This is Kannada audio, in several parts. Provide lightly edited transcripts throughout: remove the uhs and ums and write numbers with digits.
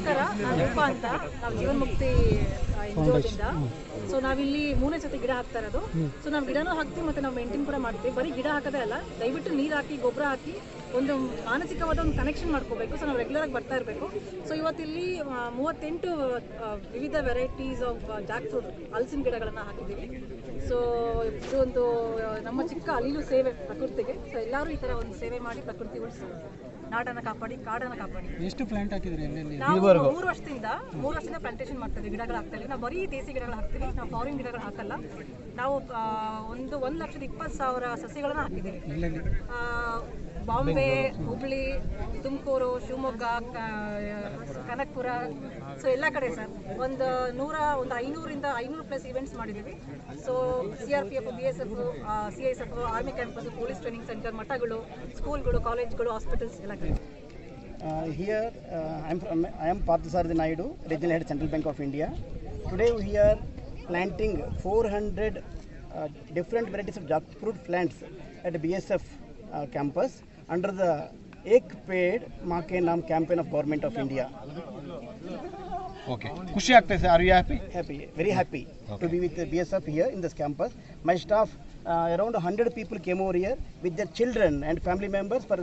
ನಮಸ್ಕಾರ, ನಾನು ರೂಪಾ ಅಂತ. ನಾವು ಜೀವನ್ಮುಕ್ತಿ NGOದಿಂದ. ಸೊ ನಾವಿಲ್ಲಿ 3ನೇ ಸತಿ ಗಿಡ ಹಾಕ್ತಾ ಇರೋದು. ಸೊ ನಾವು ಗಿಡನೂ ಹಾಕ್ತೀವಿ ಮತ್ತು ನಾವು ಮೇಂಟೈನ್ ಕೂಡ ಮಾಡ್ತೀವಿ. ಬರೀ ಗಿಡ ಹಾಕೋದೇ ಅಲ್ಲ, ದಯವಿಟ್ಟು ನೀರು ಹಾಕಿ ಗೊಬ್ಬರ ಹಾಕಿ ಒಂದು ಮಾನಸಿಕವಾದ ಒಂದು ಕನೆಕ್ಷನ್ ಮಾಡ್ಕೋಬೇಕು. ಸೊ ನಾವು ರೆಗ್ಯುಲರಾಗಿ ಬರ್ತಾ ಇರಬೇಕು. ಸೊ ಇವತ್ತಿಲ್ಲಿ 38 ವಿವಿಧ ವೆರೈಟೀಸ್ ಆಫ್ ಜಾಕ್ ಫ್ರೂಟ್ ಹಲಸಿನ ಗಿಡಗಳನ್ನು ಹಾಕಿದ್ದೀವಿ. ಸೊ ಇದು ಒಂದು ನಮ್ಮ ಚಿಕ್ಕ ಅಲ್ಲಿಲೂ ಸೇವೆ ಪ್ರಕೃತಿಗೆ. ಸೊ ಎಲ್ಲರೂ ಈ ಥರ ಒಂದು ಸೇವೆ ಮಾಡಿ ಪ್ರಕೃತಿ ಉಳಿಸಿ ನಾಡನ್ನು ಕಾಪಾಡಿ ಕಾಡನ್ನು ಕಾಪಾಡಿ. ಎಷ್ಟು ಪ್ಲಾಂಟ್ ಹಾಕಿದ್ರಿ? ನಾವು 3 ವರ್ಷದಿಂದ ಪ್ಲಾಂಟೇಶನ್ ಮಾಡ್ತೀವಿ, ಗಿಡಗಳು ಹಾಕ್ತಾ ಇದ್ದೀವಿ. ನಾವು ಬರೀ ದೇಸಿ ಗಿಡಗಳು ಹಾಕ್ತೀವಿ, ನಾವು ಫಾರಿನ್ ಗಿಡಗಳು ಹಾಕಲ್ಲ. ನಾವು 1,20,000 ಸಸಿಗಳನ್ನು ಹಾಕಿದ್ದೀವಿ. ಬಾಂಬೆ, ಹುಬ್ಳಿ, ತುಮಕೂರು, ಶಿವಮೊಗ್ಗ, ಕನಕಪುರ, ಸೊ ಎಲ್ಲ ಕಡೆ ಸರ್ ಒಂದು 500ರಿಂದ 500+ ಈವೆಂಟ್ಸ್ ಮಾಡಿದ್ದೀವಿ. So CRPF, BSF, CISF, army campus, police training centre, ಮಠಗಳು, ಸ್ಕೂಲ್ಗಳು, ಕಾಲೇಜ್ಗಳು, ಹಾಸ್ಪಿಟಲ್ಸ್ ಎಲ್ಲ ಕಡೆ. Here I am Parthasarathy Naidu, Regional Head, Central Bank of India. Today we are planting 400 different varieties of jackfruit plants at BSF campus under the Ek Ped Maa Ke Naam campaign of Government of India. Okay. Khushi aagta hai sir. Are you happy? Happy, very happy to be with BSF here in this campus. My staff, around 100 people came over here with their children and family members for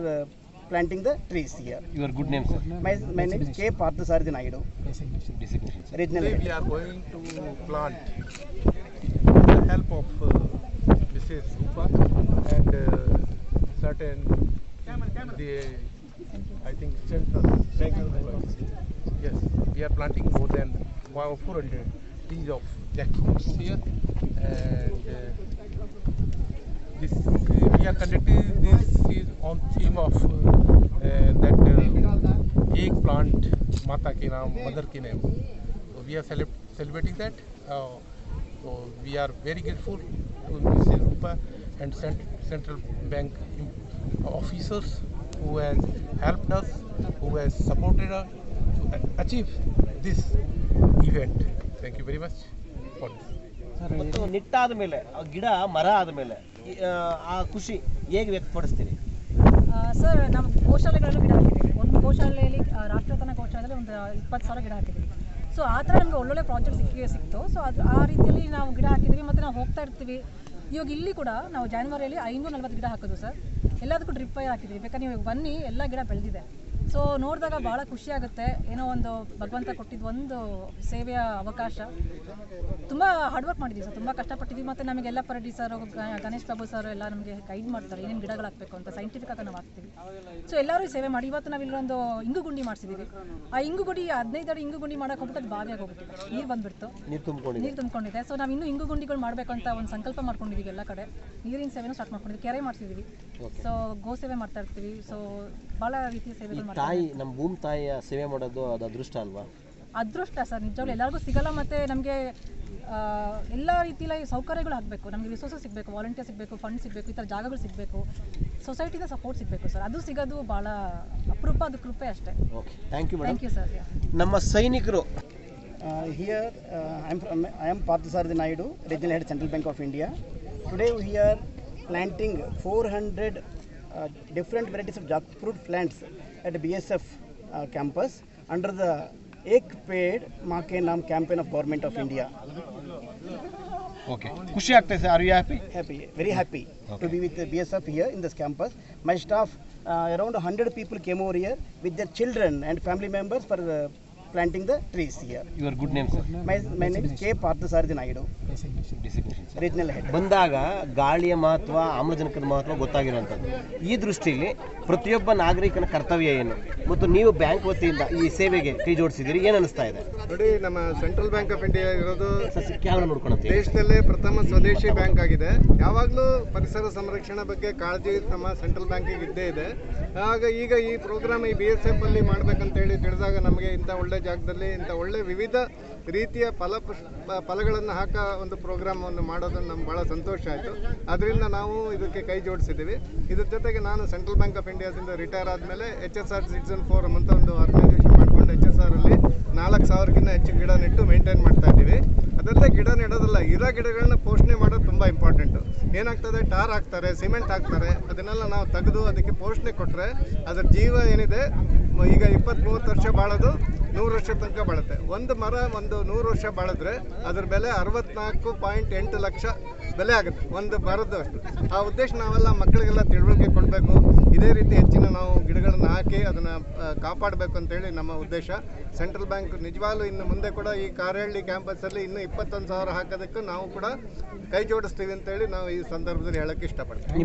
planting the trees here. Your good name, sir? My name is K. Parthasarathy Naidu. Designation, sir. Regional Today we are going to plant with the help of Mrs. Rupa and certain I think central bank. Yes, we are planting more than 400 trees of jackfruits here, and this we are conducting this is on theme of that Ek plant Mata ke naam, mother ke name. So we are celebrating that. So we are very grateful to Mrs. Rupa and Central Bank officers who has helped us, who has supported us to achieve this event. Thank you very much for this. ಮತ್ತು ನಿಟ್ಟಾದ ಮೇಲೆ ಗಿಡ ಮರ ಆದ ಮೇಲೆ ಆ ಖುಷಿ ಹೇಗೆ ವ್ಯಕ್ತಪಡಿಸ್ತೀರಿ? ಸರ್, ನಮ್ಮ ಗೋಶಾಲೆಗಳಲ್ಲೂ ಗಿಡ ಹಾಕಿದ್ದೀವಿ. ಒಂದು ಗೋಶಾಲೆಯಲ್ಲಿ ರಾಷ್ಟ್ರತನ ಗೋಶಾಲೆಯಲ್ಲಿ ಒಂದು 20,000 ಗಿಡ ಹಾಕಿದ್ದೀವಿ. ಸೊ ಆ ಥರ ನಮಗೆ ಒಳ್ಳೊಳ್ಳೆ ಪ್ರಾಜೆಕ್ಟ್ ಸಿಕ್ತು. ಸೊ ಆ ರೀತಿಯಲ್ಲಿ ನಾವು ಗಿಡ ಹಾಕಿದ್ದೀವಿ ಮತ್ತು ನಾವು ಹೋಗ್ತಾ ಇರ್ತೀವಿ. ಇವಾಗ ಇಲ್ಲಿ ಕೂಡ ನಾವು ಜಾನ್ವರಿಯಲ್ಲಿ 540 ಗಿಡ ಹಾಕೋದು ಸರ್. ಎಲ್ಲದಕ್ಕೂ ಡ್ರಿಪ್ ಹಾಕಿದ್ದೀವಿ. ಬೇಕಾದ್ರೆ ನೀವು ಬನ್ನಿ, ಎಲ್ಲ ಗಿಡ ಬೆಳೆದಿದೆ. ಸೊ ನೋಡಿದಾಗ ಭಾಳ ಖುಷಿಯಾಗುತ್ತೆ. ಏನೋ ಒಂದು ಭಗವಂತ ಕೊಟ್ಟಿದ್ದು ಒಂದು ಸೇವೆಯ ಅವಕಾಶ. ತುಂಬ ಹಾರ್ಡ್ ವರ್ಕ್ ಮಾಡಿದ್ದೀವಿ ಸರ್, ತುಂಬ ಕಷ್ಟಪಟ್ಟಿದ್ದೀವಿ. ಮತ್ತು ನಮಗೆ ಎಲ್ಲ ಪರಡಿ ಸರ್, ಗಣೇಶ್ ಬಾಬು ಸರ್ ಎಲ್ಲ ನಮಗೆ ಗೈಡ್ ಮಾಡ್ತಾರೆ, ಏನೇನು ಗಿಡಗಳು ಹಾಕಬೇಕು ಅಂತ ಸೈಂಟಿಫಿಕ್ ಆಗಿ ನಾವು ಹಾಕ್ತೀವಿ. ಸೊ ಎಲ್ಲರೂ ಸೇವೆ ಮಾಡಿ ಇವತ್ತು ನಾವು ಇಲ್ಲೊಂದು ಇಂಗು ಗುಂಡಿ ಮಾಡಿಸಿದ್ದೀವಿ. ಆ ಇಂಗು ಗುಂಡಿ 15 ಅಡಿ ಇಂಗು ಗುಂಡಿ ಮಾಡೋಕೆ ಹೋಗ್ಬಿಟ್ಟು ಅದು ಬಾವಿಯಾಗಿ ಹೋಗ್ಬಿಟ್ಟಿದೆ, ನೀರು ಬಂದುಬಿಡ್ತು, ನೀರು ತುಂಬಿಕೊಂಡಿದೆ. ಸೊ ನಾವು ಇನ್ನೂ ಇಂಗು ಗುಂಡಿಗಳು ಮಾಡಬೇಕು ಅಂತ ಒಂದು ಸಂಕಲ್ಪ ಮಾಡ್ಕೊಂಡಿದ್ದೀವಿ. ಎಲ್ಲ ಕಡೆ ನೀರಿನ ಸೇವೆನೂ ಸ್ಟಾರ್ಟ್ ಮಾಡ್ಕೊಂಡಿದ್ದೀವಿ, ಕೆರೆ ಮಾಡಿಸಿದ್ದೀವಿ. ಸೊ ಗೋ ಸೇವೆ ಮಾಡ್ತಾ ಇರ್ತೀವಿ. ಸೊ ಭಾಳ ರೀತಿಯ ಸೇವೆಗಳು ಮಾಡ್ತೀವಿ. ತಾಯಿ, ನಮ್ಮ ಭೂಮಿ ತಾಯಿಯ ಸೇವೆ ಮಾಡೋದು ಅದು ಅದೃಷ್ಟ ಅಲ್ವಾ? ಅದೃಷ್ಟ ಸರ್, ನಿಜವಾಗ್ಲೂ ಎಲ್ಲರಿಗೂ ಸಿಗಲ್ಲ. ಮತ್ತು ನಮಗೆ ಎಲ್ಲ ರೀತಿಯ ಸೌಕರ್ಯಗಳು ಆಗಬೇಕು, ನಮಗೆ ರಿಸೋರ್ಸಸ್ ಸಿಗಬೇಕು, ವಾಲಂಟಿಯರ್ ಸಿಗಬೇಕು, ಫಂಡ್ ಸಿಗಬೇಕು, ಈ ಥರ ಜಾಗಗಳು ಸಿಗಬೇಕು, ಸೊಸೈಟಿಯಿಂದ ಸಪೋರ್ಟ್ ಸಿಗಬೇಕು ಸರ್. ಅದು ಸಿಗೋದು ಭಾಳ ಅಪರೂಪ, ಅದು ಕೃಪೆ ಅಷ್ಟೇ. Okay, thank you madam. Thank you sir. ನಮ್ಮ ಸೈನಿಕರು Here I am Parthasarathy Naidu, Regional Head, Central Bank of India. Today we are planting 400 different varieties of jackfruit plants at BSF campus under the Ek Ped Maa Ke Naam campaign of Government of India. Okay. Khushi aagta hai sir. Are you happy? Happy, very happy to be with BSF here in this campus. My staff, around 100 people came over here with their children and family members for planting the trees here. Your good name, sir? My name is K. Parthasarathy Naidu. Designation, sir? Regional Head. ಬಂದಾಗ ಗಾಳಿಯ ಮಹತ್ವ, ಆಮ್ಲಜನಕದ ಮಹತ್ವ ಗೊತ್ತಾಗಿರುವಂಥದ್ದು. ಈ ದೃಷ್ಟಿಯಲ್ಲಿ ಪ್ರತಿಯೊಬ್ಬ ನಾಗರಿಕನ ಕರ್ತವ್ಯ ಏನು, ಮತ್ತು ನೀವು ಬ್ಯಾಂಕ್ ವತಿಯಿಂದ ಈ ಸೇವೆಗೆ ಕೈ ಜೋಡಿಸಿದ್ದೀರಿ, ಏನು ಅನಿಸ್ತಾ ಇದೆ? ನೋಡಿ, ನಮ್ಮ ಸೆಂಟ್ರಲ್ ಬ್ಯಾಂಕ್ ಆಫ್ ಇಂಡಿಯಾ ಇರೋದು ಕ್ಯಾಮ್ರಾ ನೋಡ್ಕೊಳ್ತೀವಿ, ದೇಶದಲ್ಲೇ ಪ್ರಥಮ ಸ್ವದೇಶಿ ಬ್ಯಾಂಕ್ ಆಗಿದೆ. ಯಾವಾಗಲೂ ಪರಿಸರ ಸಂರಕ್ಷಣೆ ಬಗ್ಗೆ ಕಾಳಜಿ ನಮ್ಮ ಸೆಂಟ್ರಲ್ ಬ್ಯಾಂಕಿಗೆ ಇದ್ದೇ ಇದೆ. ಈಗ ಈ ಪ್ರೋಗ್ರಾಮ್ ಈ BSF ಅಲ್ಲಿ ಮಾಡ್ಬೇಕಂತೇಳಿ ತಿಳಿದಾಗ ನಮಗೆ ಇಂಥ ಒಳ್ಳೆ ಜಾಗದಲ್ಲಿ ಇಂಥ ಒಳ್ಳೆ ವಿವಿಧ ರೀತಿಯ ಫಲಗಳನ್ನು ಹಾಕೋ ಒಂದು ಪ್ರೋಗ್ರಾಮನ್ನು ಮಾಡೋದನ್ನು ನಮ್ಗೆ ಭಾಳ ಸಂತೋಷ ಆಯಿತು. ಅದರಿಂದ ನಾವು ಇದಕ್ಕೆ ಕೈ ಜೋಡಿಸಿದ್ದೀವಿ. ಇದ್ರ ಜೊತೆಗೆ ನಾನು ಸೆಂಟ್ರಲ್ ಬ್ಯಾಂಕ್ ಆಫ್ ಇಂಡಿಯಾದಿಂದ ರಿಟೈರ್ ಆದಮೇಲೆ HSR ಸಿಟಿಸನ್ ಫೋರಮ್ ಅಂತ ಒಂದು ಆರ್ಗನೈಸೇಷನ್ ಮಾಡ್ಕೊಂಡು HSR ಅಲ್ಲಿ 4,000ಕ್ಕಿಂತ ಹೆಚ್ಚು ಗಿಡ ನೆಟ್ಟು ಮೇಂಟೈನ್ ಮಾಡ್ತಾ ಇದ್ದೀವಿ. ಅದರಲ್ಲೇ ಗಿಡ ನೆಡೋದಲ್ಲ, ಇರೋ ಗಿಡಗಳನ್ನ ಪೋಷಣೆ ಮಾಡೋದು ತುಂಬ ಇಂಪಾರ್ಟೆಂಟು. ಏನಾಗ್ತದೆ, ಟಾರ್ ಹಾಕ್ತಾರೆ, ಸಿಮೆಂಟ್ ಹಾಕ್ತಾರೆ, ಅದನ್ನೆಲ್ಲ ನಾವು ತೆಗೆದು ಅದಕ್ಕೆ ಪೋಷಣೆ ಕೊಟ್ಟರೆ ಅದರ ಜೀವ ಏನಿದೆ ಈಗ 20-30 ವರ್ಷ ಬಾಳೋದು 100 ವರ್ಷ ತನಕ ಬಾಳುತ್ತೆ. ಒಂದು ಮರ 100 ವರ್ಷ ಬಾಳಿದ್ರೆ ಅದ್ರ ಬೆಲೆ 64.8 ಲಕ್ಷ ಬೆಲೆ ಆಗುತ್ತೆ ಒಂದು ಮರದ್ದು ಅಷ್ಟು. ಆ ಉದ್ದೇಶ ನಾವೆಲ್ಲ ಮಕ್ಕಳಿಗೆಲ್ಲ ತಿಳುವಳಿಕೆ ಕೊಡಬೇಕು. ಇದೇ ರೀತಿ ಹೆಚ್ಚಿನ ನಾವು ಗಿಡಗಳನ್ನು ಹಾಕಿ ಅದನ್ನು ಕಾಪಾಡಬೇಕು ಅಂತೇಳಿ ನಮ್ಮ ಉದ್ದೇಶ. ಸೆಂಟ್ರಲ್ ಬ್ಯಾಂಕ್ ನಿಜವಾಗ್ಲೂ ಇನ್ನು ಮುಂದೆ ಕೂಡ ಈ ಕಾರಹಳ್ಳಿ ಕ್ಯಾಂಪಸ್ಸಲ್ಲಿ ಇನ್ನೂ 21,000 ಹಾಕೋದಕ್ಕೂ ನಾವು ಕೂಡ ಕೈ ಜೋಡಿಸ್ತೀವಿ ಅಂತೇಳಿ ನಾವು ಈ ಸಂದರ್ಭದಲ್ಲಿ ಹೇಳೋಕ್ಕೆ ಇಷ್ಟಪಡ್ತೀವಿ.